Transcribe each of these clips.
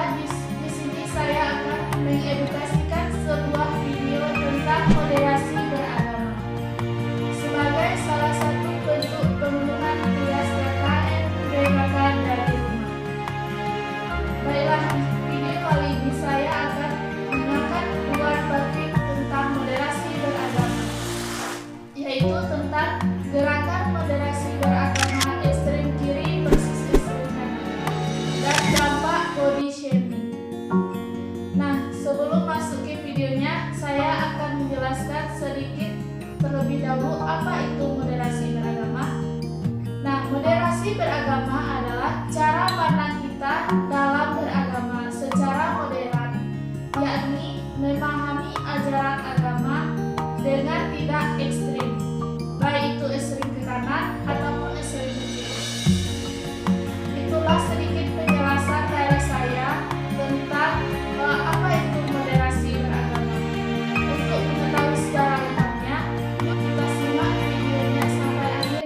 di sini saya akan mengedukasikan sebuah video tentang moderasi beragama sebagai salah satu bentuk pemenuhan tugas KKN Bebaskan dari Rumah. Baiklah, video kali ini saya akan mengangkat dua topik tentang moderasi beragama, yaitu tentang gerakan moderasi beragama ekstrem kiri versus ekstrem kanan dan dampak body shaming. Nah, sebelum masuk ke videonya, saya akan menjelaskan sedikit terlebih dahulu apa itu moderasi beragama. Nah, moderasi beragama adalah cara pandang kita dalam beragama secara moderat, yakni memahami ajaran agama dengan tidak ekstrim, baik itu ekstrim ke kanan ataupun ekstrim ke kiri. Itulah sedikit penjelasan dari saya tentang apa itu moderasi beragama. Untuk mengetahui secara lengkapnya, yuk kita simak videonya sampai akhir.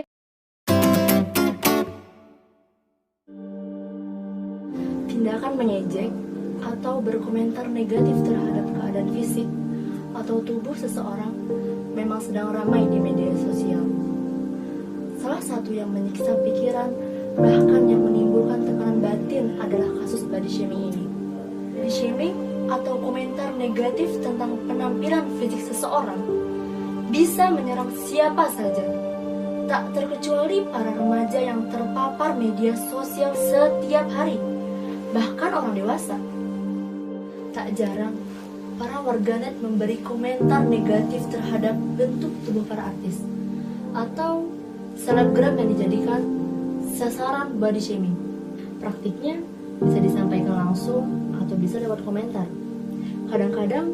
Tindakan mengejek atau berkomentar negatif terhadap keadaan fisik atau tubuh seseorang memang sedang ramai di media sosial. Salah satu yang menyiksa pikiran, bahkan yang menimbulkan tekanan batin adalah kasus body shaming ini. Body shaming atau komentar negatif tentang penampilan fisik seseorang bisa menyerang siapa saja, tak terkecuali para remaja yang terpapar media sosial setiap hari, bahkan orang dewasa. Tak jarang, para warganet memberi komentar negatif terhadap bentuk tubuh para artis atau selebgram yang dijadikan sasaran body shaming. Praktiknya bisa disampaikan langsung atau bisa lewat komentar. Kadang-kadang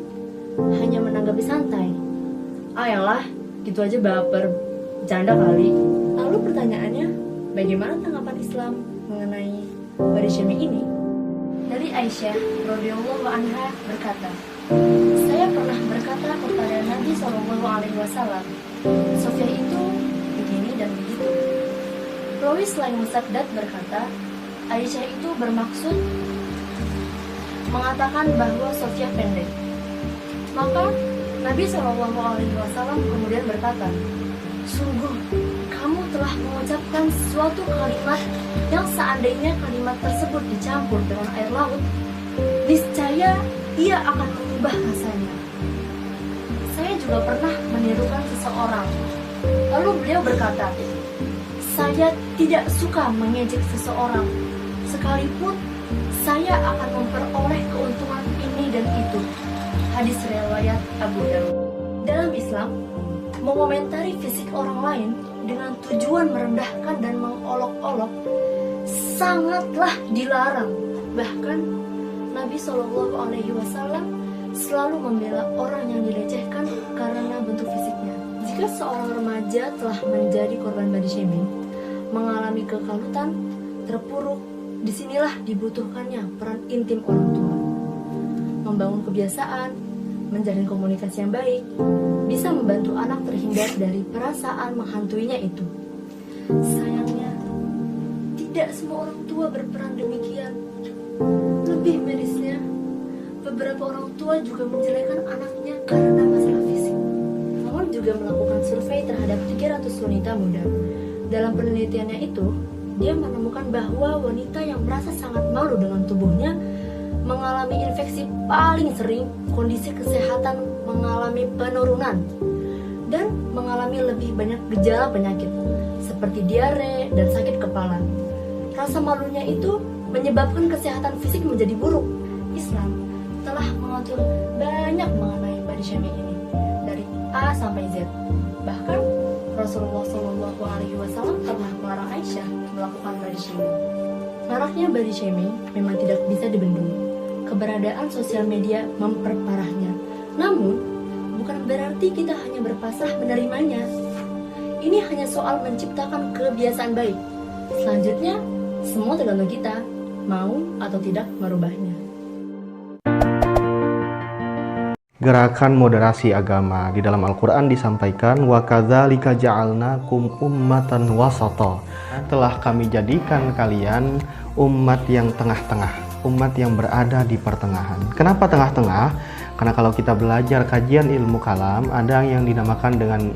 hanya menanggapi santai. Ayolah, gitu aja baper, bercanda kali. Lalu pertanyaannya, bagaimana tanggapan Islam mengenai body shaming ini? Dari Aisyah radhiyallahu anha berkata, saya pernah berkata kepada Nabi SAW, Sofia itu begini dan begitu. Rawi selain Musaddad berkata, Aisyah itu bermaksud mengatakan bahwa Sofia pendek. Maka Nabi SAW kemudian berkata, sungguh kamu telah mengucapkan suatu kalimat yang seandainya kalimat tersebut dicampur dengan air laut, niscaya ia akan mengubah rasanya. Saya juga pernah menirukan seseorang. Lalu beliau berkata, saya tidak suka mengejek seseorang, sekalipun saya akan memperoleh keuntungan ini dan itu. Hadis riwayat Abu Dawud. Dalam Islam, mengomentari fisik orang lain dengan tujuan merendahkan dan mengolok-olok sangatlah dilarang. Bahkan Nabi SAW selalu membela orang yang dilecehkan karena bentuk fisiknya. Jika seorang remaja telah menjadi korban body shaming, mengalami kekalutan, terpuruk, disinilah dibutuhkannya peran intim orang tua. Membangun kebiasaan, menjalin komunikasi yang baik, bisa membantu anak terhindar dari perasaan menghantuinya itu. Sayangnya, tidak semua orang tua berperan demikian. Lebih mirisnya, beberapa orang tua juga menjelekkan anaknya karena masalah fisik. Namun juga melakukan survei terhadap 300 wanita muda. Dalam penelitiannya itu, dia menemukan bahwa wanita yang merasa sangat malu dengan tubuhnya mengalami infeksi paling sering, kondisi kesehatan mengalami penurunan, dan mengalami lebih banyak gejala penyakit seperti diare dan sakit kepala. Rasa malunya itu menyebabkan kesehatan fisik menjadi buruk. Islam telah mengatur banyak mengenai body shaming ini, dari A sampai Z. Bahkan Rasulullah SAW pernah melarang Aisyah melakukan body shaming. Maraknya body shaming memang tidak bisa dibendung. Keberadaan sosial media memperparahnya. Namun, bukan berarti kita hanya berpasrah menerimanya. Ini hanya soal menciptakan kebiasaan baik. Selanjutnya, semua tergantung kita, mau atau tidak merubahnya. Gerakan moderasi agama di dalam Al-Quran disampaikan, wa kadzalika ja'alnakum ummatan wasata. Telah kami jadikan kalian umat yang tengah-tengah. umat yang berada di pertengahan. Kenapa tengah-tengah? Karena kalau kita belajar kajian ilmu kalam, ada yang dinamakan dengan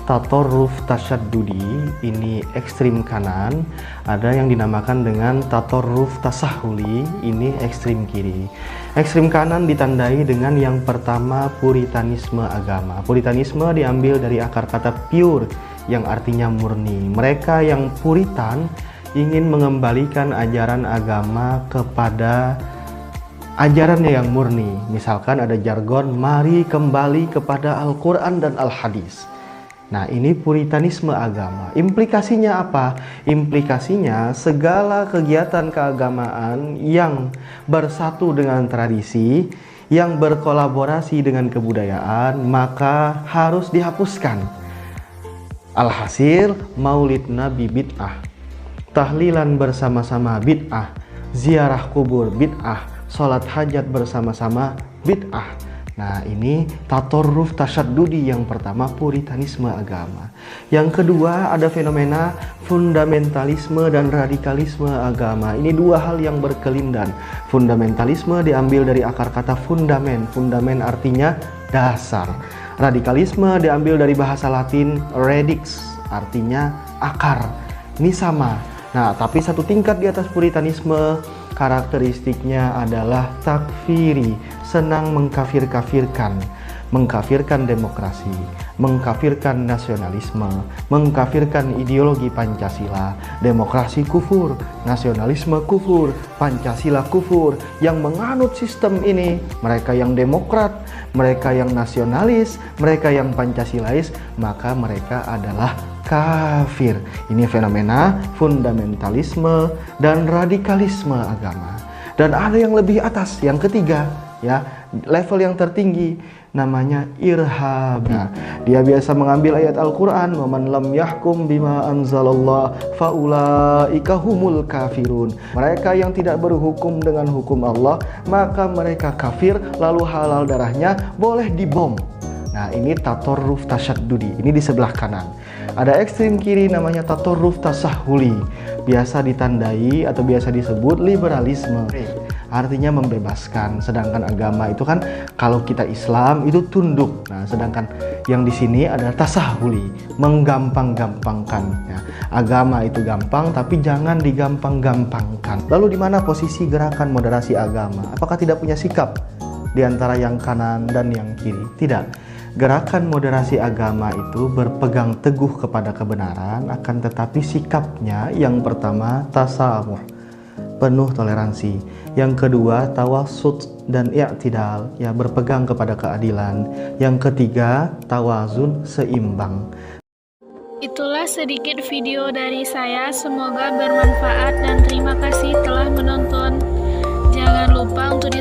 tatorruf tasyaddudi, ini ekstrim kanan. Ada yang dinamakan dengan tatorruf tasahuli, ini ekstrim kiri. Ekstrim kanan ditandai dengan yang pertama puritanisme agama. Puritanisme diambil dari akar kata pure yang artinya murni. Mereka yang puritan ingin mengembalikan ajaran agama kepada ajarannya yang murni. Misalkan ada jargon, mari kembali kepada Al-Quran dan Al-Hadis. Nah, ini puritanisme agama. Implikasinya apa? Implikasinya segala kegiatan keagamaan yang bersatu dengan tradisi, yang berkolaborasi dengan kebudayaan, maka harus dihapuskan. Alhasil, maulid Nabi bid'ah, tahlilan bersama-sama bid'ah, ziarah kubur bid'ah, sholat hajat bersama-sama bid'ah. Nah, ini tatorruf tasyaddudi yang pertama, puritanisme agama. Yang kedua, ada fenomena fundamentalisme dan radikalisme agama. Ini dua hal yang berkelindan. Fundamentalisme diambil dari akar kata fundamen. Fundamen artinya dasar. Radikalisme diambil dari bahasa Latin radix, artinya akar. Ini sama. Nah, tapi satu tingkat di atas puritanisme, karakteristiknya adalah takfiri, senang mengkafir-kafirkan, mengkafirkan demokrasi, mengkafirkan nasionalisme, mengkafirkan ideologi Pancasila. Demokrasi kufur, nasionalisme kufur, Pancasila kufur. Yang menganut sistem ini, mereka yang demokrat, mereka yang nasionalis, mereka yang Pancasilais, maka mereka adalah kafir. Ini fenomena fundamentalisme dan radikalisme agama. Dan ada yang lebih atas, yang ketiga, ya, level yang tertinggi, namanya irhabi. Dia biasa mengambil ayat Al-Quran, waman lam yahkum bima anzalallah faulaika humul kafirun. Mereka yang tidak berhukum dengan hukum Allah, maka mereka kafir, lalu halal darahnya boleh dibom. Nah, ini tatorruf tasyaddudi, ini di sebelah kanan. Ada ekstrim kiri namanya tatorruf tasahuli, biasa ditandai atau biasa disebut liberalisme. Artinya membebaskan, sedangkan agama itu kan kalau kita Islam itu tunduk. Nah, sedangkan yang di sini adalah tasahuli, menggampang-gampangkan. Ya, agama itu gampang, tapi jangan digampang-gampangkan. Lalu di mana posisi gerakan moderasi agama? Apakah tidak punya sikap di antara yang kanan dan yang kiri? Tidak. Gerakan moderasi agama itu berpegang teguh kepada kebenaran, akan tetapi sikapnya yang pertama tasamuh, penuh toleransi. Yang kedua tawassut dan i'tidal, ya, berpegang kepada keadilan. Yang ketiga tawazun, seimbang. Itulah sedikit video dari saya, semoga bermanfaat dan terima kasih telah menonton. Jangan lupa untuk